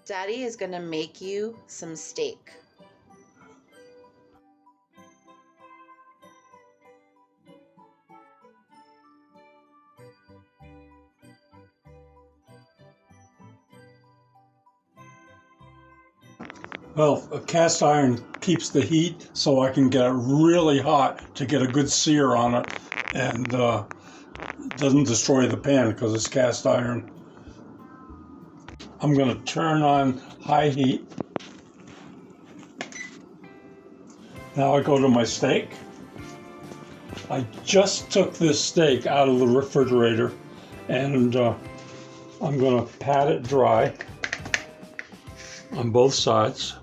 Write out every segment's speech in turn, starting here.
Daddy is going to make you some steak. Well, a cast iron keeps the heat so I can get it really hot to get a good sear on it, and doesn't destroy the pan because it's cast iron. I'm going to turn on high heat. Now I go to my steak. I just took this steak out of the refrigerator, and I'm going to pat it dry on both sides.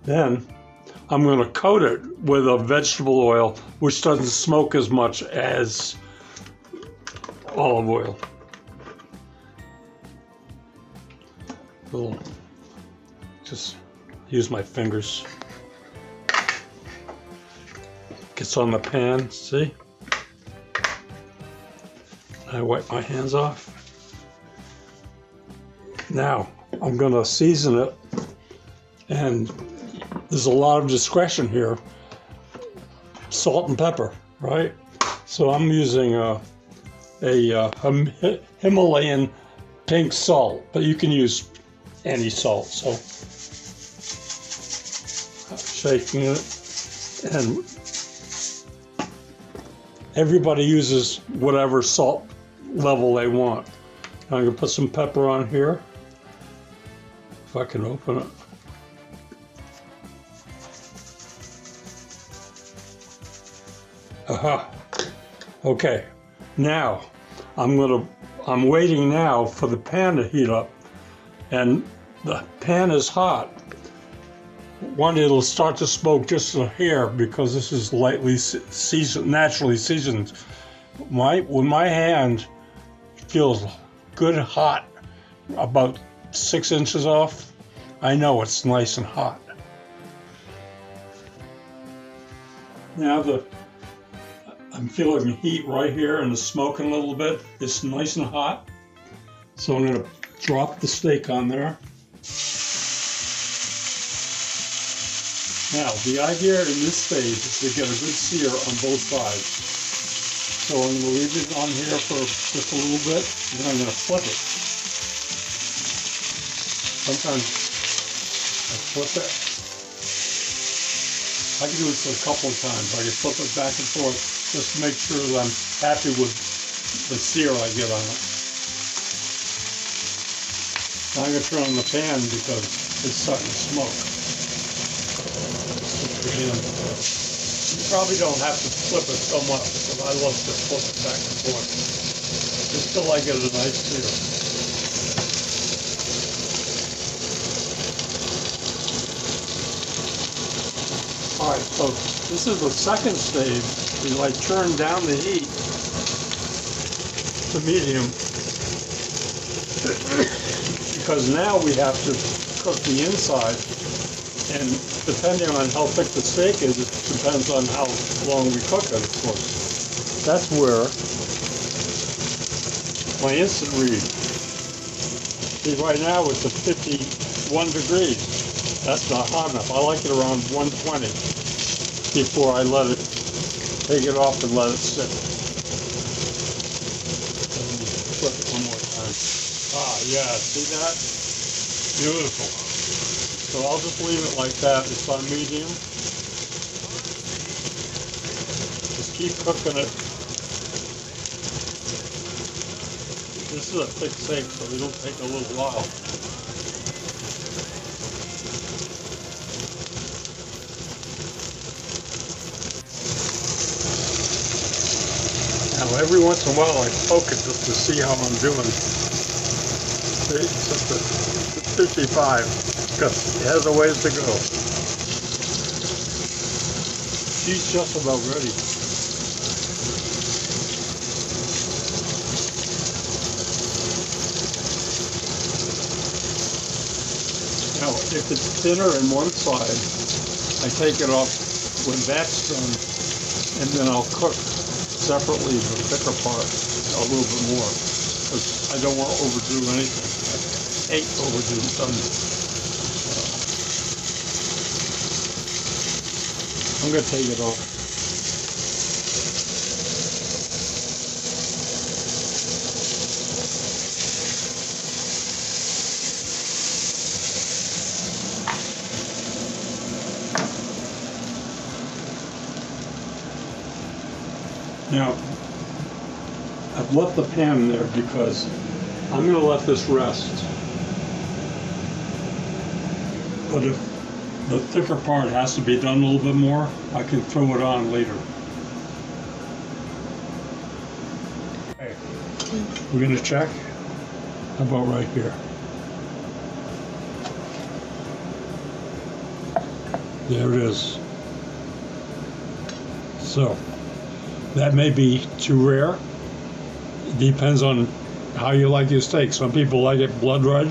Then I'm going to coat it with a vegetable oil, which doesn't smoke as much as olive oil. Just use my fingers. Gets on the pan, see? I wipe my hands off. Now I'm going to season it, and there's a lot of discretion here. Salt and pepper, right? So I'm using a Himalayan pink salt, but you can use any salt. So I'm shaking it, and everybody uses whatever salt level they want. I'm going to put some pepper on here, if I can open it. Aha. Okay. Now I'm waiting now for the pan to heat up, and the pan is hot. It'll start to smoke just a hair because this is lightly seasoned, naturally seasoned. When my hand feels good hot, about 6 inches off, I know it's nice and hot. Now I'm feeling the heat right here and the smoking a little bit. It's nice and hot. So I'm going to drop the steak on there. Now, the idea in this stage is to get a good sear on both sides. So I'm going to leave it on here for just a little bit, and then I'm going to flip it. Sometimes I flip it. I can do this a couple of times. I can flip it back and forth just to make sure that I'm happy with the sear I get on it. Now I'm going to turn on the pan because it's starting to smoke. You probably don't have to flip it so much, because I love to flip it back and forth. Just till I get a nice sear. Alright, so this is the second stage. We turn down the heat to medium, because now we have to cook the inside, and depending on how thick the steak is, it depends on how long we cook it, of course. That's where my instant read. See, right now it's at 51 degrees. That's not hot enough. I like it around 120 before I take it off and let it sit. Flip it one more time. Ah, yeah, see that? Beautiful. So I'll just leave it like that. It's on medium. Just keep cooking it. This is a thick steak, so it'll take a little while. Now every once in a while I poke it just to see how I'm doing. See, it's at 55. Because it has a ways to go. She's just about ready. Now, if it's thinner in one side, I take it off when that's done, and then I'll cook separately the thicker part a little bit more, because I don't want to overdo anything. I hate overdo something. I'm going to take it off. Now, I've left the pan there because I'm going to let this rest. But if the thicker part has to be done a little bit more, I can throw it on later. Okay. We're going to check. How about right here? There it is. So, that may be too rare. It depends on how you like your steak. Some people like it blood red.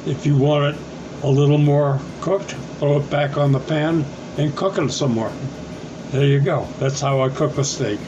If you want it a little more cooked, throw it back on the pan and cook it some more. There you go. That's how I cook a steak.